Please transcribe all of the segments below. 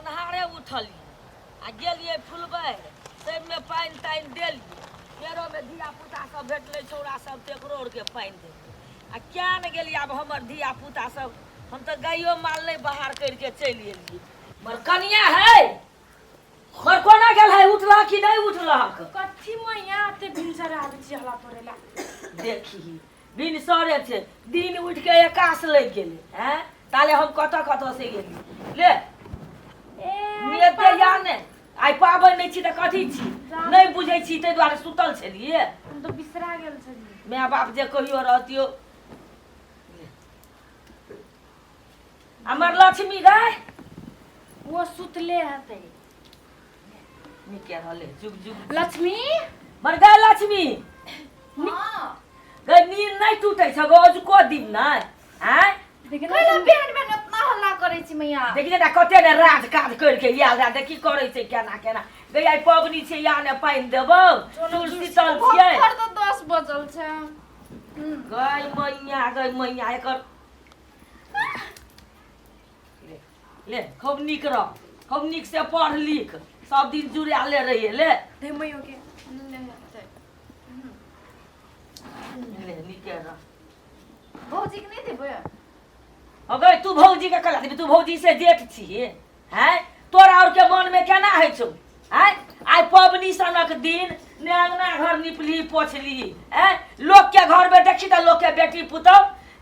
अन्हारे उठली आ गेलिए फुलबारि में पानि तानि देलिए पेड़ों में धिया पुता सब भेटले छौड़ा सब तेकरो के पानि दे आ क्या न गेलिए अब हमर धिया पुता सब हम तो गायो माल नहीं बाहर करके चलि एलिए मर कनिया है खर कोना गेल है उठला कि नहीं उठला कथी मैया ते भिनसर आबे चला पड़ेला देखी भिनसरे छे दिन उठ के एकास लग गेले हैं ताले हम कत से गेली ले नियते याने आइ पाबन नहीं छी त कथी छी नहीं बुझै छी तै दुआरे सुतल छलिए हम तो बिसरा गेल छली माय बाप जे कहियो रहतियो हमर लक्ष्मी गए वो सुतले हते निके रहले जुग जुग लक्ष्मी मर गए लक्ष्मी हां गए नींद नहीं टूटे छ गो को दिन नहीं हैं देखि ना बेहन में इतना हल्ला करे छी मैया देखि ना कते ने राज काज कर के याद आ देखि करे छै केना केना गई आइ पबनी छै या ने पाइन देबो तुलसी तल छियै घर तो 10 बजल छै गई मैया एकर ले खूब निक रह खूब निक से पढ़ लिख सब दिन जुड़ाले रहिए ले दे मैयो के ले निके रह भौजी के नहीं देबे अगर तू भौजी के कला देबी तू भौजी से जेठ छी हैं तोरा और के मन में केना है छौ हैं आइ पबनी सनक दिन ने अंगना घर निपली पोछली हैं लोग के घर में देखी त लोग के बेटी पुतौ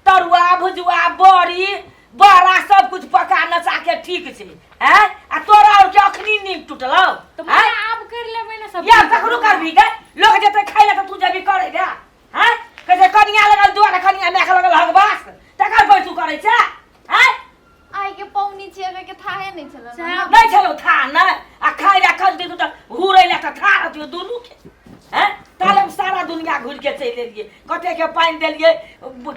तरुआ भुजुआ बड़ी बड़ा सब कुछ पका नचा के ठीक छै हैं आ तोरा और के अखनी नींद टूटलौ तो मैं आप कर लेबै ना सब या कखनो करबी गे लोग जेते खाइ ले त तू जेबी करे रे हैं कहे कनिया लगल दुआरे कनिया में लगल हगबास तकर पर तू करे छै हैं आई के पौनी छेबे के थाहे नहीं छल नहीं छलो था ना आ खाइ ले कल दे त हुरै ले त था रतियो दुनु के हैं ताले सारा दुनिया घुर के चल एलिए कते के पानी देलिए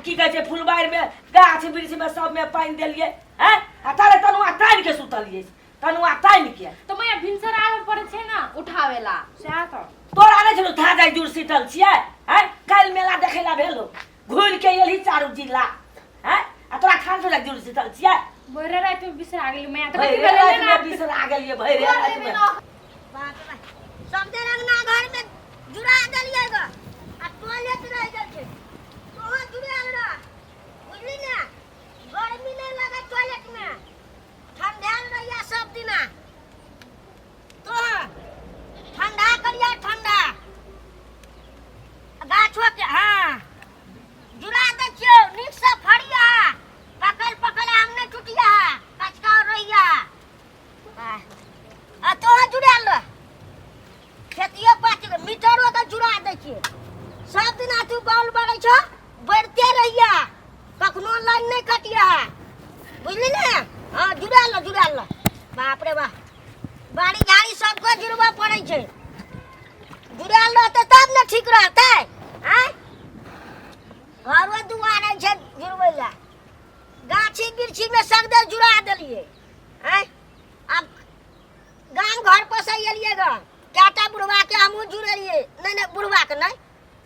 की कहे छै फुलबारि में गाछ वृक्ष में सब में पानी देलिए हैं आ ताले तनुआ तान के सुतलिए तनुआ तान के तो मैं भिनसर आवे पड़े छै ना उठावेला से तो तोरा नहीं छलो था जाय जूरसीतल छियै हैं काल मेला देखैला भेलो घुर के एली चारू जिला हैं आ तोरा खान से लग जूरसीतल छियै भरे रात में बिसरा गेली मैं तो भरे रात में बिसरा गेलिए भरे रात में बाप रे सब दिन अंगना घर में जुड़ा देलिए ग आ टॉयलेट रह गेल छै तोह जुड़ाल रह बुझली ना गर्मी नहीं लगे टॉयलेट में ठंडाल रहिया सब दिना तो ठंडा करिया ठंडा गाछो के हां जुड़ा दे छियो नीक से फड़िया पकल आम ने टूटिया कचका रहिया आ तोह जुड़ाल रह खेतियो पाच मीटरो का जुड़ा दै छियै सब दिन तू बॉल बड़ै छ बढ़ते रहिया कखनो लाइन नहीं कटिया बुझली ने हां जुड़ा ल बाप रे बाप बाड़ी झाड़ी सबको जुड़वा पड़ै छै जुड़ा रहते तब न ठीक रहते हैं घरवा दुआरे छै जुड़बै ला गाछी बिरछी में सगदे जुड़ा देलिए हैं अब गांव घर पर से एलिए ग केटा बुढ़वा के हमहू जुड़लिए नहीं बुढ़वा के नहीं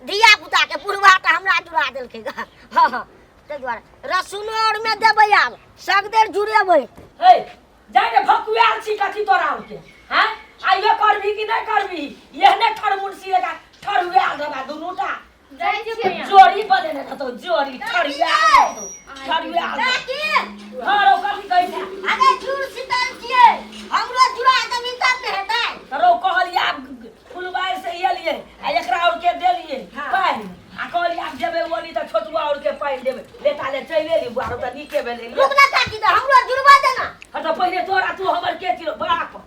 धिया पुता के बुढ़वा त हमरा जुड़ा देलकै ग हां ते द्वारे रसुनो और में देबै आब सगदेर जुड़ेबै हे जाने भकुआल छी कथी तोरा के हैं आइयो करबी कि नहीं करबी एहने ठरमुंसी लगा ठरुआल रबा दुनुटा जाय छै मैया जोड़ी बनेने त जोड़ी ठरुआल ठरुआल हां रो कथी कहै छै अरे जुड़ सीतल छियै हमरो जुड़ा देबी तब ने हेतै तरो कहलिए आब फुलबारि से एलिए आ एकरा और के देलिए पानी आ कहलिए आब जेबे ओली त छोटुआ और के पानी देबे लेता ले चले ली बारो त नीके भेले रुक ना काटी दे हमरो जुड़वा देना ह त पहिले तोरा तू हमर के चिरो बाप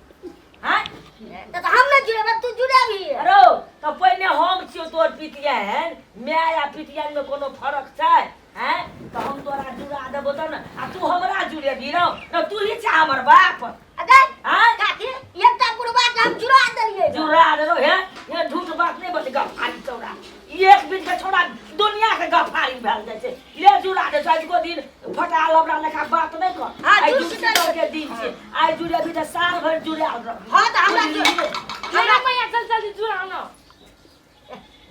हैं त हम न जुड़ेबे तू जुड़ेबी अरे त पहिले हम छियो तोर पितियन माय आ पितियन में कोनो फरक छै हैं त हम तोरा जुड़ा देबो त न आ तू हमरा जुड़ेबी रौ न तू ही छ हमर बाप अगर हैं काकी एकटा बुढ़वा के हम जुड़ा देलिए जुड़ा दे रो हे ये झूठ बात नहीं बोल गफारी चौड़ा एक बीच के छोड़ा दुनिया के गफारी भेल जाय छै ले जुड़ा दे आज को दिन फटा लबड़ा लेखा बात नहीं कर हां आई जुड़ जुड़ा के दिन छै आई जुड़े भी त साल भर जुड़ा रह हां त हमरा मैया चल जल्दी जुड़ा ना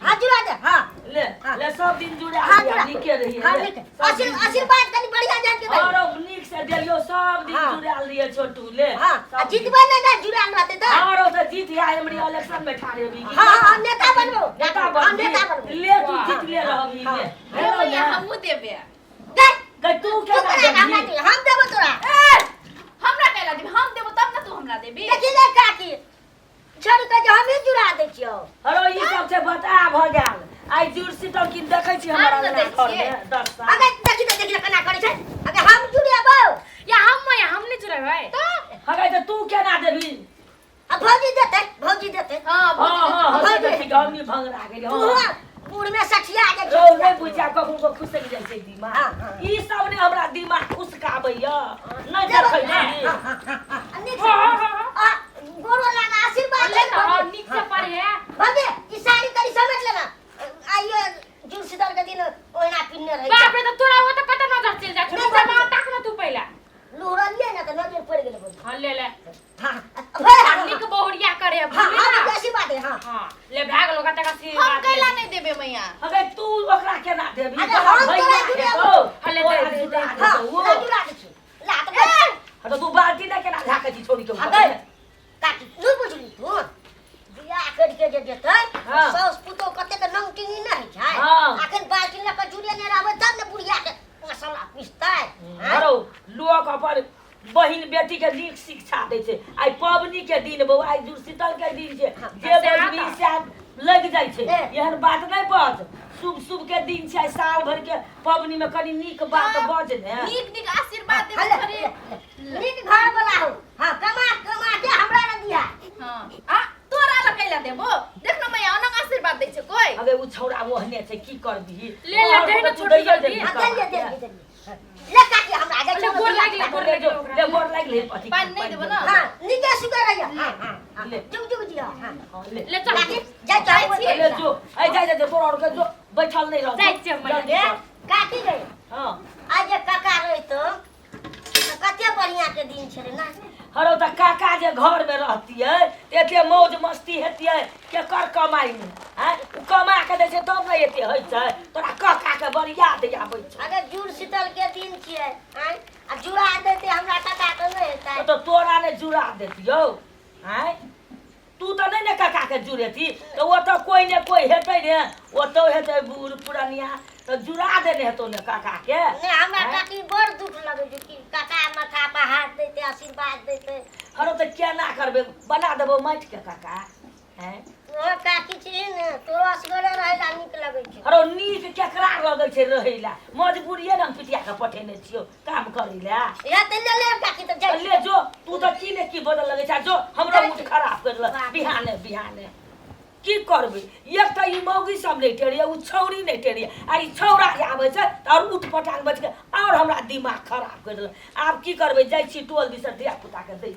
हां जुड़ा दे हां ले ले सब दिन जुड़ा हाँ, लिया जुड़ा। निके रहिए हाँ, ले, निके। सब दिन आशीर्वाद कनी बढ़िया जान के दे। और अब नीक से दिलियो सब दिन हाँ। जुड़ा लिए छोटू ले हाँ, सब आ दिन। जितबे ना जुड़ाल रहते तो। और ओ तो जीत या हमरी इलेक्शन में ठाड़े भी हाँ, नेता बनबो। नेता हाँ, बन नेता बनबो। ले तू वाह। जीत ले रहबी हाँ। ले हे भैया हमहू देबे दे। गई तू तू क्या करा हमरा दे, हम देबो तोरा। हमरा कहला देबे हम देबो तब ना तू हमरा देबी देखी ले काकी। छोड़ के जे हम ही जुड़ा दै छियो। अरे ई सब से बता भ गेल आई जूरसीटल की देखै छी हमरा हम न अंगना दै घर छियै। में 10 साल अगर देखी केना करै छै। अगर हम जुड़ेबो, या हम नहीं चुराबै तो हगै त तू केना देबी आ भौजी देते। हां हां हां हाँ, हसे हाँ। देखी गमी भंगरा गेली तू हां बूढ़ में सठिया जे रो नहीं बुझा कबू को खुश जाय छै दिमाग हाँ, हाँ। ई सब ने हमरा दिमाग खुशकाबैया नहीं देबो। देखै छी नीक से। आ गोरो लगा आशीर्वाद ले ले ना भौजी। निक से पढ़े भौजी ई साड़ी करी समझ लेना। आइए जुड़शीतल के दिन ओहिना पिन्ने रही। बाप रे तो तोरा वो तो कत नजर चल जा नहीं, छोटा ना ताक ना तू पहला लुहरलिए ना तो नजर पड़ गेल भौजी। हां ले ले हां हां निक बहुरिया करे हां भूली ना जैसी बात है। हां हां ले भाग लोग तक सी हम कैला नहीं देबे मैया हगै तू ओकरा केना देबी अरे हम तोरा जुड़ेबो। हले तोरा दे जुड़ा हां देबो ना जुड़ा दे छी। ला तो तो तू बाल्टी ना केना झाके छी छोड़ी के अगर काकी तू बुझली तू बियाह करके जे देतै हाँ। साउस पुतो कते त नमकीनी नहीं छै। हाँ। अखन बाल्टी ल के जुड़े ने रहबै तब ने बुढ़िया के मसाला पीसतै। हरो लोक अपन बहिन बेटी के नीक शिक्षा दै छै आई पबनी के दिन बौ आई जूरसीतल के दिन छै जे बजबी से लग जाइ छै एहन बात नहीं बज शुभ शुभ के दिन छै साल भर के पबनी में कनी नीक बात बज ने निक आशीर्वाद देबे हले करे नीक घर वाला हो। हां कमा के हमरा न दिया। हां आ तोरा ला कैला देबो देख न मैया अनंग आशीर्वाद दै छै कोई अबे उ छौड़ा ओहने छै की कर दी ले ले दे न छोड़ दे हां दे ले काकी हमरा आगे ले गोर लाग ले गोर लाग ले गोर लाग ले पति पानी नहीं देबो ना हां नीके सुगर रहिया। हां ले जुग जुग दिया। हां ले ले चल काकी जाय छियै। ले जो आई जा तोरा और के जो बैठल नहीं रह जाय छियै मैया। दे काकी गई। हां आज जे काका रहितो तो कते बढ़िया के दिन छले ना। हरो त काका जे घर में रहतियै एते मौज मस्ती हेतियै केकर कमाई में हैं उ कमा के दै छै तब न एते होइ छै तोरा काका के बड़ याद आबै छै अगर जूड़शीतल के दिन छियै हैं आ जुड़ा देते हमरा काका के नहीं हेतै। तो तोरा ने जुड़ा देतियौ हैं तू तो नहीं ने काका के जुड़ेती तो वो तो कोई ने कोई हेतै ने वो तो हेतै बूढ़ पुरानिया तो जुड़ा देने हेतौ ने काका के ने हमरा हैं? काकी बड़ दुख लगे छै कि काका माथा पर हाथ देते आशीर्वाद देते। हरो तो केना करबे बना देबो माटि के काका हैं ओ काकी छी ने तोरो असगरे रहला नीक लगे छै। हरो नीक केकरा लगै छै रहैला मजबूरिये ने हम पिटिया के पठेने छियो काम करै ला या ते ले ले काकी तो जाय ले जो तू तो की ने की बदल लगे छै जो हमरो मूड खराब कर ल बिहाने की करबे एक त ई मौगी सब नहीं टेरिया उ छौरी नहीं टेरिया आ ई छौरा जे आबै छै त और उठ पटांग बच के और हमरा दिमाग खराब कर देल आब की करबे जाय छी टोल दिस धिया पुता के दै